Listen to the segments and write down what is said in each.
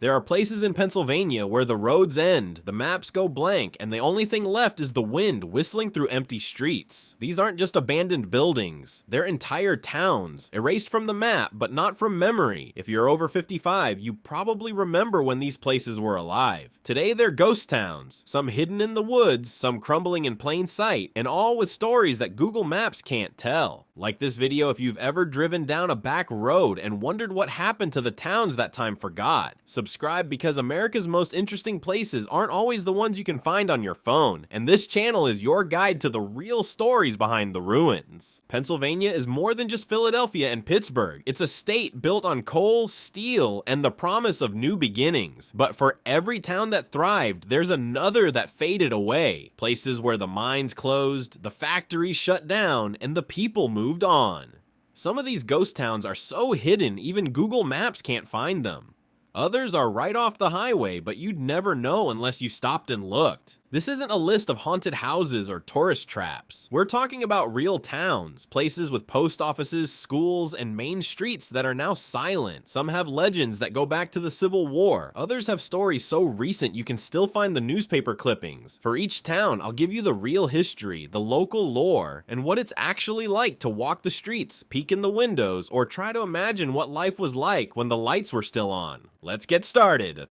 There are places in Pennsylvania where the roads end, the maps go blank, and the only thing left is the wind whistling through empty streets. These aren't just abandoned buildings, they're entire towns, erased from the map, but not from memory. If you're over 55, you probably remember when these places were alive. Today they're ghost towns, some hidden in the woods, some crumbling in plain sight, and all with stories that Google Maps can't tell. Like this video if you've ever driven down a back road and wondered what happened to the towns that time forgot. Subscribe because America's most interesting places aren't always the ones you can find on your phone, and this channel is your guide to the real stories behind the ruins. Pennsylvania is more than just Philadelphia and Pittsburgh. It's a state built on coal, steel, and the promise of new beginnings. But for every town that thrived, there's another that faded away. Places where the mines closed, the factories shut down, and the people moved on. Some of these ghost towns are so hidden even Google Maps can't find them. Others are right off the highway, but you'd never know unless you stopped and looked. This isn't a list of haunted houses or tourist traps. We're talking about real towns, places with post offices, schools, and main streets that are now silent. Some have legends that go back to the Civil War. Others have stories so recent you can still find the newspaper clippings. For each town, I'll give you the real history, the local lore, and what it's actually like to walk the streets, peek in the windows, or try to imagine what life was like when the lights were still on. Let's get started.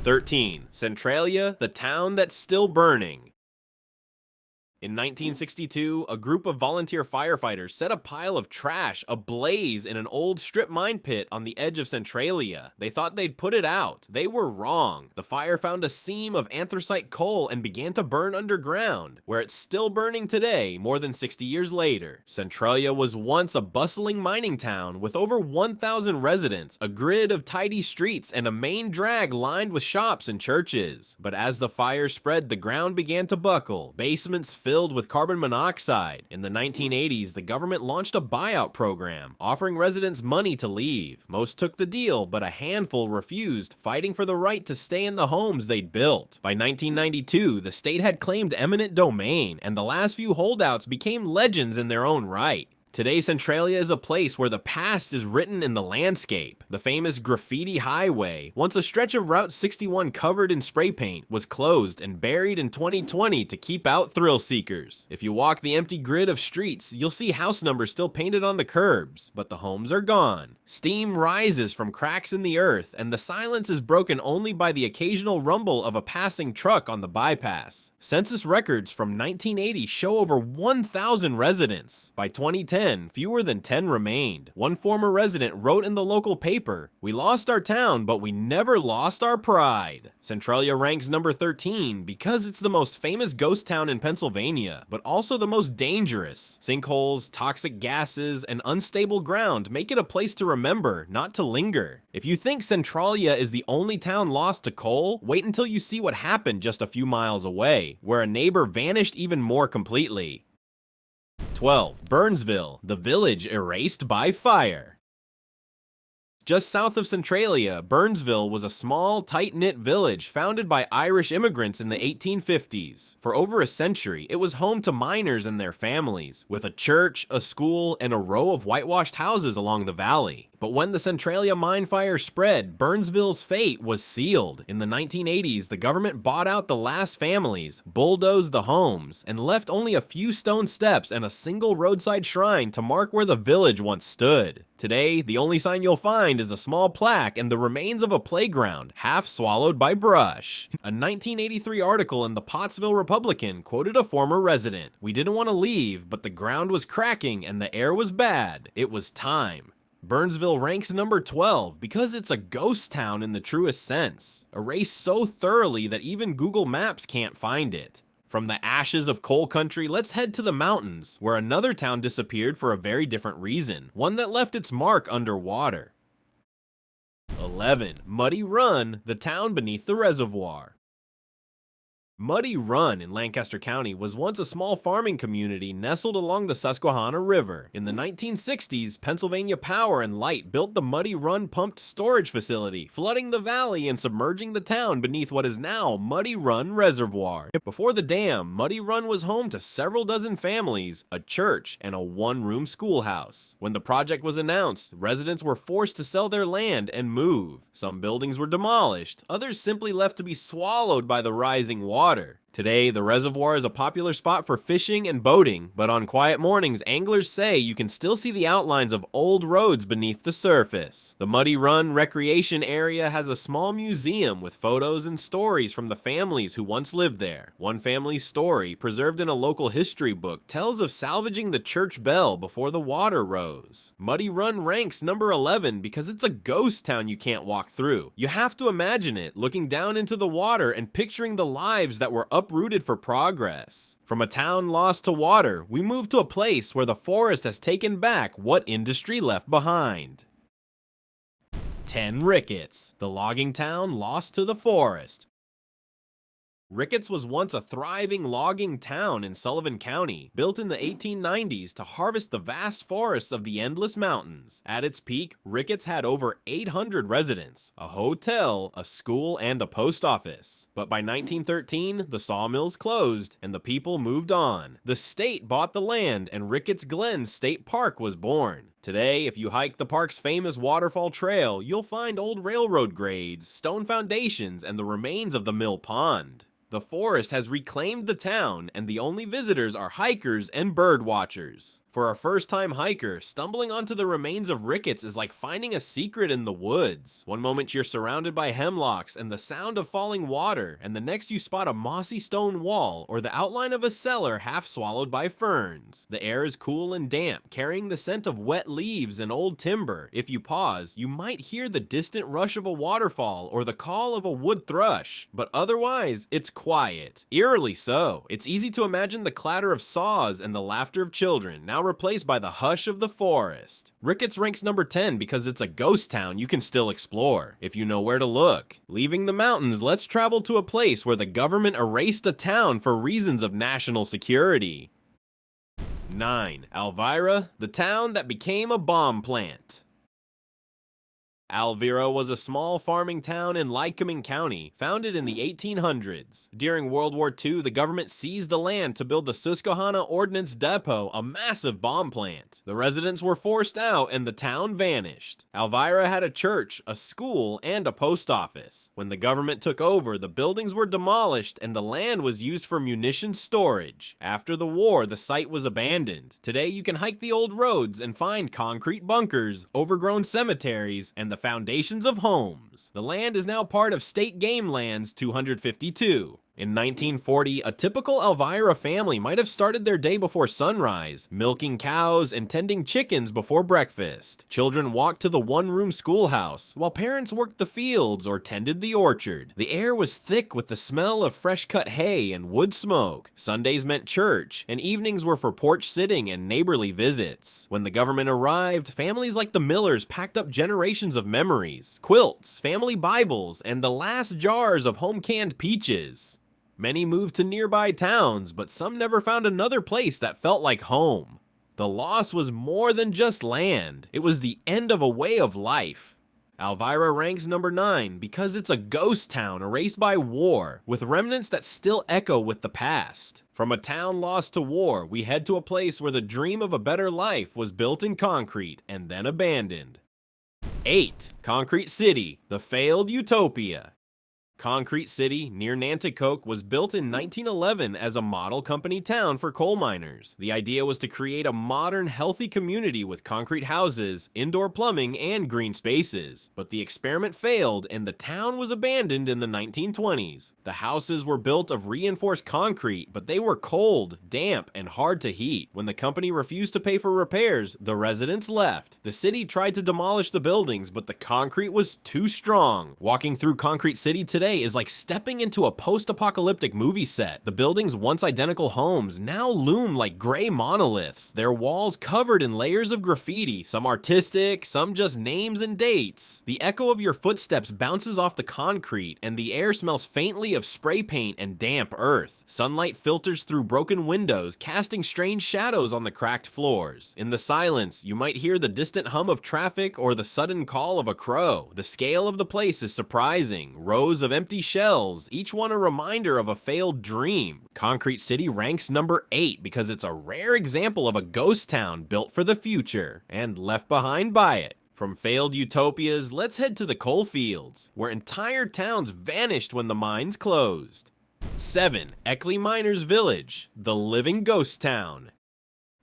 13. Centralia, the town that's still burning. In 1962, a group of volunteer firefighters set a pile of trash ablaze in an old strip mine pit on the edge of Centralia. They thought they'd put it out. They were wrong. The fire found a seam of anthracite coal and began to burn underground, where it's still burning today, more than 60 years later. Centralia was once a bustling mining town with over 1,000 residents, a grid of tidy streets, and a main drag lined with shops and churches. But as the fire spread, the ground began to buckle. Basements filled with carbon monoxide. In the 1980s, the government launched a buyout program, offering residents money to leave. Most took the deal, but a handful refused, fighting for the right to stay in the homes they'd built. By 1992, the state had claimed eminent domain, and the last few holdouts became legends in their own right. Today, Centralia is a place where the past is written in the landscape. The famous Graffiti Highway, once a stretch of Route 61 covered in spray paint, was closed and buried in 2020 to keep out thrill seekers. If you walk the empty grid of streets, you'll see house numbers still painted on the curbs, but the homes are gone. Steam rises from cracks in the earth, and the silence is broken only by the occasional rumble of a passing truck on the bypass. Census records from 1980 show over 1,000 residents. By 2010, fewer than 10 remained. One former resident wrote in the local paper, "We lost our town, but we never lost our pride." Centralia ranks number 13 because it's the most famous ghost town in Pennsylvania, but also the most dangerous. Sinkholes, toxic gases, and unstable ground make it a place to remember, not to linger. If you think Centralia is the only town lost to coal, wait until you see what happened just a few miles away, where a neighbor vanished even more completely. 12. Burnsville, the village erased by fire. Just south of Centralia, Burnsville was a small, tight-knit village founded by Irish immigrants in the 1850s. For over a century, it was home to miners and their families, with a church, a school, and a row of whitewashed houses along the valley. But when the Centralia mine fire spread, Burnsville's fate was sealed. In the 1980s, the government bought out the last families, bulldozed the homes, and left only a few stone steps and a single roadside shrine to mark where the village once stood. Today, the only sign you'll find is a small plaque and the remains of a playground, half swallowed by brush. A 1983 article in the Pottsville Republican quoted a former resident. "We didn't want to leave, but the ground was cracking and the air was bad. It was time." Burnsville ranks number 12 because it's a ghost town in the truest sense, erased so thoroughly that even Google Maps can't find it. From the ashes of coal country, let's head to the mountains, where another town disappeared for a very different reason, one that left its mark underwater. 11. Muddy Run, the town beneath the reservoir. Muddy Run in Lancaster County was once a small farming community nestled along the Susquehanna River. In the 1960s, Pennsylvania Power and Light built the Muddy Run pumped storage facility, flooding the valley and submerging the town beneath what is now Muddy Run Reservoir. Before the dam, Muddy Run was home to several dozen families, a church, and a one-room schoolhouse. When the project was announced, residents were forced to sell their land and move. Some buildings were demolished, others simply left to be swallowed by the rising water. Today, the reservoir is a popular spot for fishing and boating, but on quiet mornings, anglers say you can still see the outlines of old roads beneath the surface. The Muddy Run recreation area has a small museum with photos and stories from the families who once lived there. One family's story, preserved in a local history book, tells of salvaging the church bell before the water rose. Muddy Run ranks number 11 because it's a ghost town you can't walk through. You have to imagine it, looking down into the water and picturing the lives that were uprooted for progress. From a town lost to water, we move to a place where the forest has taken back what industry left behind. 10 Ricketts, the logging town lost to the forest. Ricketts was once a thriving logging town in Sullivan County, built in the 1890s to harvest the vast forests of the Endless Mountains. At its peak, Ricketts had over 800 residents, a hotel, a school, and a post office. But by 1913, the sawmills closed, and the people moved on. The state bought the land, and Ricketts Glen State Park was born. Today, if you hike the park's famous waterfall trail, you'll find old railroad grades, stone foundations, and the remains of the mill pond. The forest has reclaimed the town, and the only visitors are hikers and bird watchers. For a first-time hiker, stumbling onto the remains of Ricketts is like finding a secret in the woods. One moment you're surrounded by hemlocks and the sound of falling water, and the next you spot a mossy stone wall or the outline of a cellar half swallowed by ferns. The air is cool and damp, carrying the scent of wet leaves and old timber. If you pause, you might hear the distant rush of a waterfall or the call of a wood thrush, but otherwise, it's quiet. Eerily so. It's easy to imagine the clatter of saws and the laughter of children, now replaced by the hush of the forest. Ricketts ranks number 10 because it's a ghost town you can still explore, if you know where to look. Leaving the mountains, let's travel to a place where the government erased a town for reasons of national security. 9. Elvira, the town that became a bomb plant. Elvira was a small farming town in Lycoming County, founded in the 1800s. During World War II, the government seized the land to build the Susquehanna Ordnance Depot, a massive bomb plant. The residents were forced out and the town vanished. Elvira had a church, a school, and a post office. When the government took over, the buildings were demolished and the land was used for munitions storage. After the war, the site was abandoned. Today, you can hike the old roads and find concrete bunkers, overgrown cemeteries, and the foundations of homes. The land is now part of State Game Lands 252. In 1940, a typical Elvira family might have started their day before sunrise, milking cows and tending chickens before breakfast. Children walked to the one-room schoolhouse, while parents worked the fields or tended the orchard. The air was thick with the smell of fresh-cut hay and wood smoke. Sundays meant church, and evenings were for porch sitting and neighborly visits. When the government arrived, families like the Millers packed up generations of memories, quilts, family Bibles, and the last jars of home-canned peaches. Many moved to nearby towns, but some never found another place that felt like home. The loss was more than just land. It was the end of a way of life. Elvira ranks number 9 because it's a ghost town erased by war, with remnants that still echo with the past. From a town lost to war, we head to a place where the dream of a better life was built in concrete and then abandoned. 8. Concrete City, the failed utopia. Concrete City, near Nanticoke, was built in 1911 as a model company town for coal miners. The idea was to create a modern, healthy community with concrete houses, indoor plumbing, and green spaces. But the experiment failed, and the town was abandoned in the 1920s. The houses were built of reinforced concrete, but they were cold, damp, and hard to heat. When the company refused to pay for repairs, the residents left. The city tried to demolish the buildings, but the concrete was too strong. Walking through Concrete City today today is like stepping into a post-apocalyptic movie set. The building's once identical homes now loom like gray monoliths, their walls covered in layers of graffiti, some artistic, some just names and dates. The echo of your footsteps bounces off the concrete, and the air smells faintly of spray paint and damp earth. Sunlight filters through broken windows, casting strange shadows on the cracked floors. In the silence, you might hear the distant hum of traffic or the sudden call of a crow. The scale of the place is surprising. Rows of empty shells, each one a reminder of a failed dream. Concrete City ranks number 8 because it's a rare example of a ghost town built for the future and left behind by it. From failed utopias, let's head to the coal fields, where entire towns vanished when the mines closed. 7. Eckley Miners Village, the living ghost town.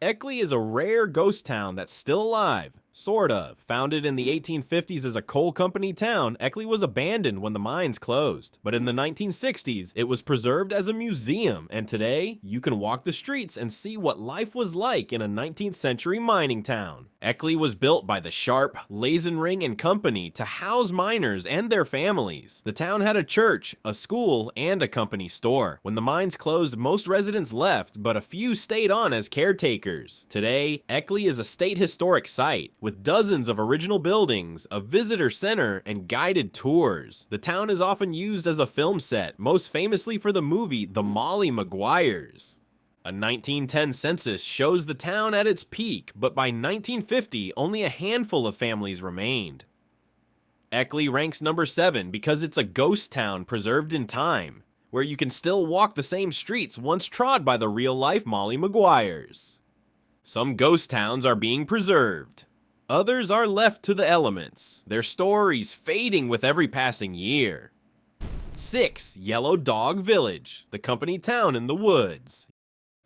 Eckley is a rare ghost town that's still alive. Sort of. Founded in the 1850s as a coal company town, Eckley was abandoned when the mines closed. But in the 1960s, it was preserved as a museum, and today, you can walk the streets and see what life was like in a 19th century mining town. Eckley was built by the Sharp, Lazenring and Company to house miners and their families. The town had a church, a school, and a company store. When the mines closed, most residents left, but a few stayed on as caretakers. Today, Eckley is a state historic site, with dozens of original buildings, a visitor center, and guided tours. The town is often used as a film set, most famously for the movie The Molly Maguires. A 1910 census shows the town at its peak, but by 1950, only a handful of families remained. Eckley ranks number 7 because it's a ghost town preserved in time, where you can still walk the same streets once trod by the real-life Molly Maguires. Some ghost towns are being preserved. Others are left to the elements, their stories fading with every passing year. 6. Yellow Dog Village, the company town in the woods.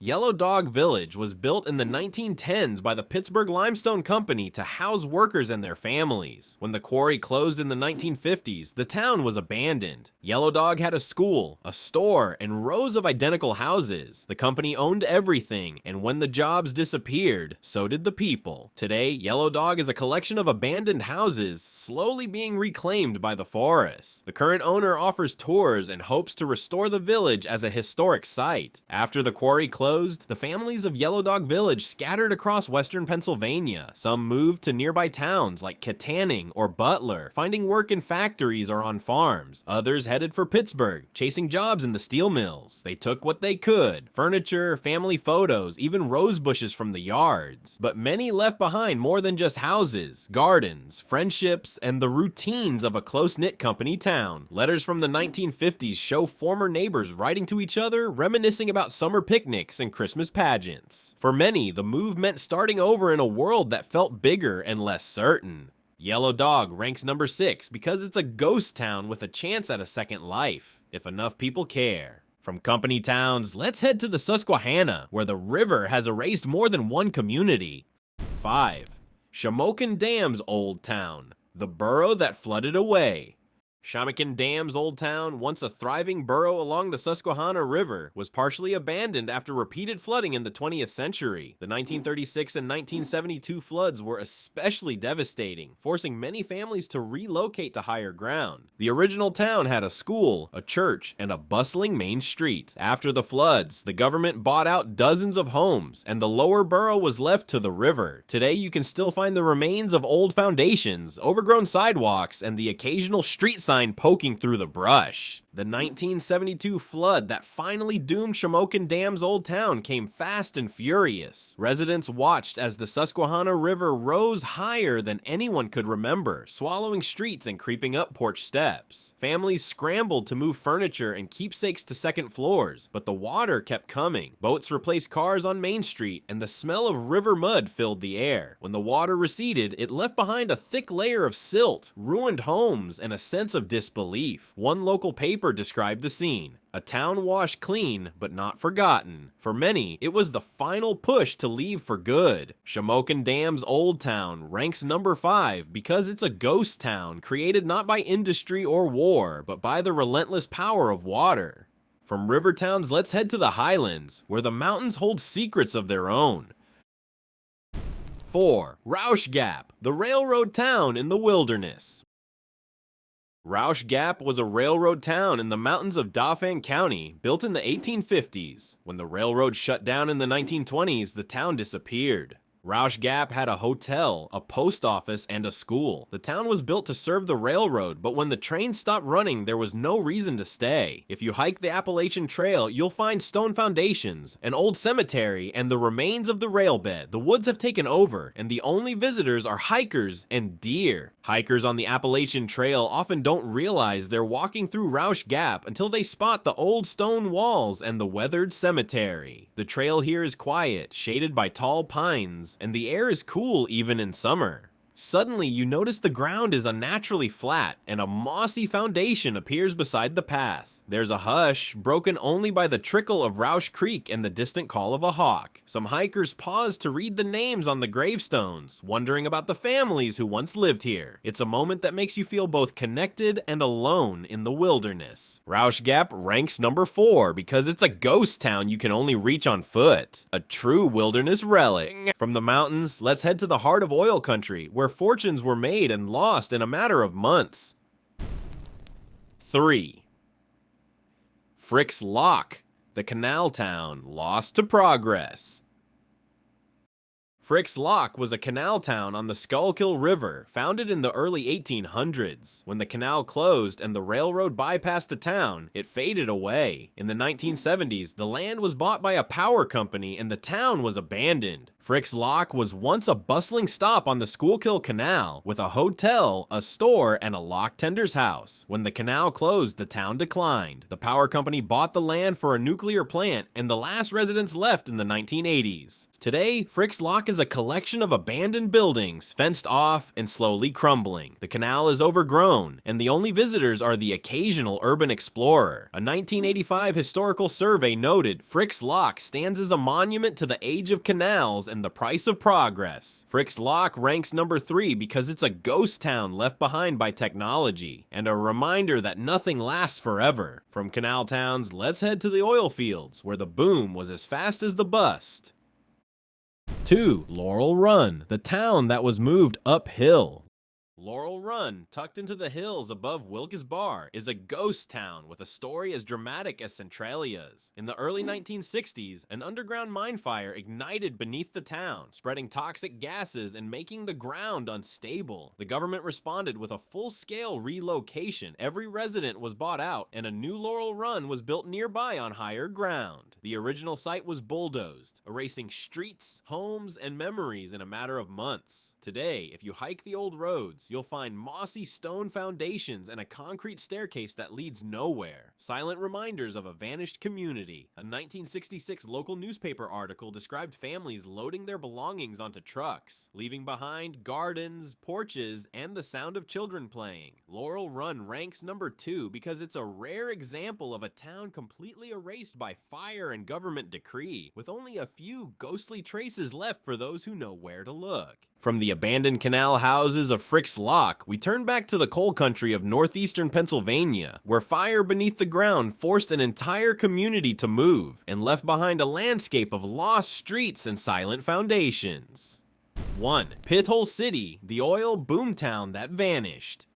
Yellow Dog Village was built in the 1910s by the Pittsburgh Limestone Company to house workers and their families. When the quarry closed in the 1950s, the town was abandoned. Yellow Dog had a school, a store, and rows of identical houses. The company owned everything, and when the jobs disappeared, so did the people. Today, Yellow Dog is a collection of abandoned houses, slowly being reclaimed by the forest. The current owner offers tours and hopes to restore the village as a historic site. After the quarry closed, the families of Yellow Dog Village scattered across western Pennsylvania. Some moved to nearby towns like Katanning or Butler, finding work in factories or on farms. Others headed for Pittsburgh, chasing jobs in the steel mills. They took what they could: furniture, family photos, even rose bushes from the yards. But many left behind more than just houses, gardens, friendships, and the routines of a close-knit company town. Letters from the 1950s show former neighbors writing to each other, reminiscing about summer picnics and Christmas pageants. For many, the move meant starting over in a world that felt bigger and less certain. Yellow Dog ranks number 6 because it's a ghost town with a chance at a second life, if enough people care. From company towns, let's head to the Susquehanna, where the river has erased more than one community. 5. Shamokin Dam's Old Town, the borough that flooded away. Shamokin Dam's Old Town, once a thriving borough along the Susquehanna River, was partially abandoned after repeated flooding in the 20th century. The 1936 and 1972 floods were especially devastating, forcing many families to relocate to higher ground. The original town had a school, a church, and a bustling main street. After the floods, the government bought out dozens of homes, and the lower borough was left to the river. Today, you can still find the remains of old foundations, overgrown sidewalks, and the occasional street sign poking through the brush. The 1972 flood that finally doomed Shamokin Dam's Old Town came fast and furious. Residents watched as the Susquehanna River rose higher than anyone could remember, swallowing streets and creeping up porch steps. Families scrambled to move furniture and keepsakes to second floors, but the water kept coming. Boats replaced cars on Main Street, and the smell of river mud filled the air. When the water receded, it left behind a thick layer of silt, ruined homes, and a sense of disbelief. One local paper described the scene: a town washed clean, but not forgotten. For many, it was the final push to leave for good. Shamokin Dam's Old Town ranks number 5 because it's a ghost town created not by industry or war, but by the relentless power of water. From river towns, let's head to the Highlands, where the mountains hold secrets of their own. 4. Rausch Gap, the railroad town in the wilderness. Roush Gap was a railroad town in the mountains of Dauphin County, built in the 1850s. When the railroad shut down in the 1920s, the town disappeared. Roush Gap had a hotel, a post office, and a school. The town was built to serve the railroad, but when the trains stopped running, there was no reason to stay. If you hike the Appalachian Trail, you'll find stone foundations, an old cemetery, and the remains of the railbed. The woods have taken over, and the only visitors are hikers and deer. Hikers on the Appalachian Trail often don't realize they're walking through Roush Gap until they spot the old stone walls and the weathered cemetery. The trail here is quiet, shaded by tall pines, and the air is cool even in summer. Suddenly, you notice the ground is unnaturally flat, and a mossy foundation appears beside the path. There's a hush, broken only by the trickle of Roush Creek and the distant call of a hawk. Some hikers pause to read the names on the gravestones, wondering about the families who once lived here. It's a moment that makes you feel both connected and alone in the wilderness. Roush Gap ranks number 4 because it's a ghost town you can only reach on foot. A true wilderness relic. From the mountains, let's head to the heart of oil country, where fortunes were made and lost in a matter of months. 3. Frick's Lock, the canal town lost to progress. Frick's Lock was a canal town on the Schuylkill River, founded in the early 1800s. When the canal closed and the railroad bypassed the town, it faded away. In the 1970s, the land was bought by a power company and the town was abandoned. Frick's Lock was once a bustling stop on the Schuylkill Canal, with a hotel, a store, and a lock tender's house. When the canal closed, the town declined. The power company bought the land for a nuclear plant, and the last residents left in the 1980s. Today, Frick's Lock is a collection of abandoned buildings, fenced off and slowly crumbling. The canal is overgrown, and the only visitors are the occasional urban explorer. A 1985 historical survey noted Frick's Lock stands as a monument to the age of canals and the price of progress. Frick's Lock ranks number 3 because it's a ghost town left behind by technology, and a reminder that nothing lasts forever. From canal towns, let's head to the oil fields, where the boom was as fast as the bust. 2. Laurel Run, the town that was moved uphill. Laurel Run, tucked into the hills above Wilkes Barre, is a ghost town with a story as dramatic as Centralia's. In the early 1960s, an underground mine fire ignited beneath the town, spreading toxic gases and making the ground unstable. The government responded with a full-scale relocation. Every resident was bought out, and a new Laurel Run was built nearby on higher ground. The original site was bulldozed, erasing streets, homes, and memories in a matter of months. Today, if you hike the old roads, you'll find mossy stone foundations and a concrete staircase that leads nowhere. Silent reminders of a vanished community. A 1966 local newspaper article described families loading their belongings onto trucks, leaving behind gardens, porches, and the sound of children playing. Laurel Run ranks number 2 because it's a rare example of a town completely erased by fire and government decree, with only a few ghostly traces left for those who know where to look. From the abandoned canal houses of Frick's Lock, we turn back to the coal country of northeastern Pennsylvania, where fire beneath the ground forced an entire community to move, and left behind a landscape of lost streets and silent foundations. 1. Pithole City, the oil boomtown that vanished.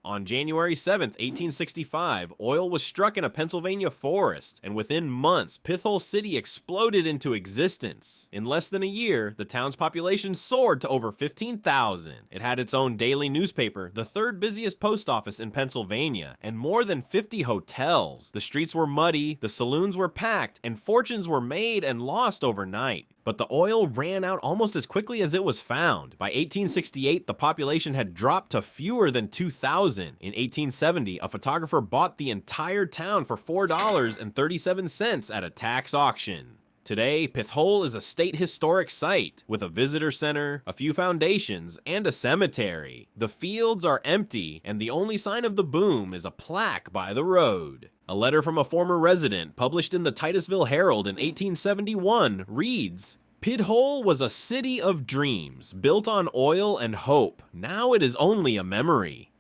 On January 7, 1865, oil was struck in a Pennsylvania forest, and within months, Pithole City exploded into existence. In less than a year, the town's population soared to over 15,000. It had its own daily newspaper, the third busiest post office in Pennsylvania, and more than 50 hotels. The streets were muddy, the saloons were packed, and fortunes were made and lost overnight. But the oil ran out almost as quickly as it was found. By 1868, the population had dropped to fewer than 2,000. In 1870, a photographer bought the entire town for $4.37 at a tax auction. Today, Pithole is a state historic site, with a visitor center, a few foundations, and a cemetery. The fields are empty, and the only sign of the boom is a plaque by the road. A letter from a former resident, published in the Titusville Herald in 1871, reads, "Pithole was a city of dreams, built on oil and hope. Now it is only a memory."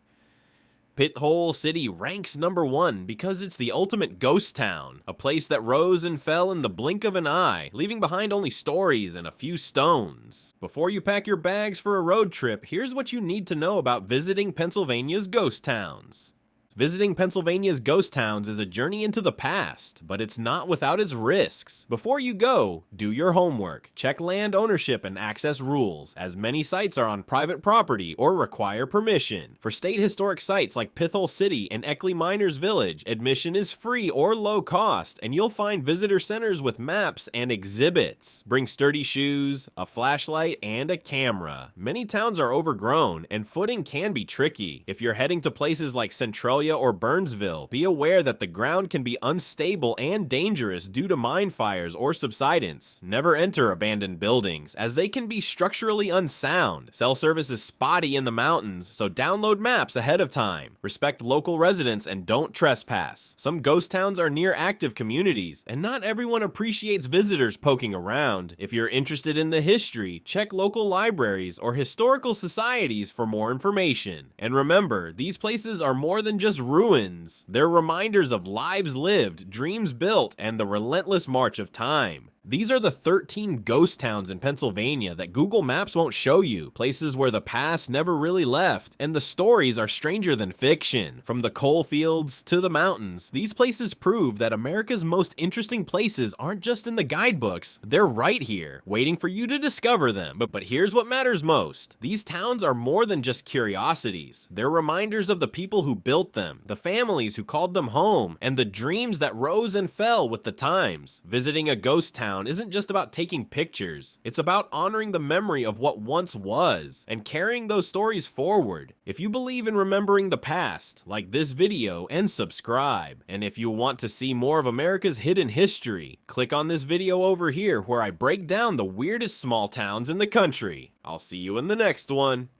Pithole City ranks number 1 because it's the ultimate ghost town, a place that rose and fell in the blink of an eye, leaving behind only stories and a few stones. Before you pack your bags for a road trip, here's what you need to know about visiting Pennsylvania's ghost towns. Visiting Pennsylvania's ghost towns is a journey into the past, but it's not without its risks. Before you go, do your homework. Check land ownership and access rules, as many sites are on private property or require permission. For state historic sites like Pithole City and Eckley Miners Village, admission is free or low cost, and you'll find visitor centers with maps and exhibits. Bring sturdy shoes, a flashlight, and a camera. Many towns are overgrown, and footing can be tricky. If you're heading to places like Centralia or Burnsville, be aware that the ground can be unstable and dangerous due to mine fires or subsidence. Never enter abandoned buildings, as they can be structurally unsound. Cell service is spotty in the mountains, so download maps ahead of time. Respect local residents and don't trespass. Some ghost towns are near active communities, and not everyone appreciates visitors poking around. If you're interested in the history, check local libraries or historical societies for more information. And remember, these places are more than just ruins. They're reminders of lives lived, dreams built, and the relentless march of time. These are the 13 ghost towns in Pennsylvania that Google Maps won't show you, places where the past never really left, and the stories are stranger than fiction. From the coal fields to the mountains, these places prove that America's most interesting places aren't just in the guidebooks, they're right here, waiting for you to discover them. But here's what matters most. These towns are more than just curiosities. They're reminders of the people who built them, the families who called them home, and the dreams that rose and fell with the times. Visiting a ghost town isn't just about taking pictures. It's about honoring the memory of what once was and carrying those stories forward. If you believe in remembering the past, like this video and subscribe. And if you want to see more of America's hidden history, click on this video over here where I break down the weirdest small towns in the country. I'll see you in the next one.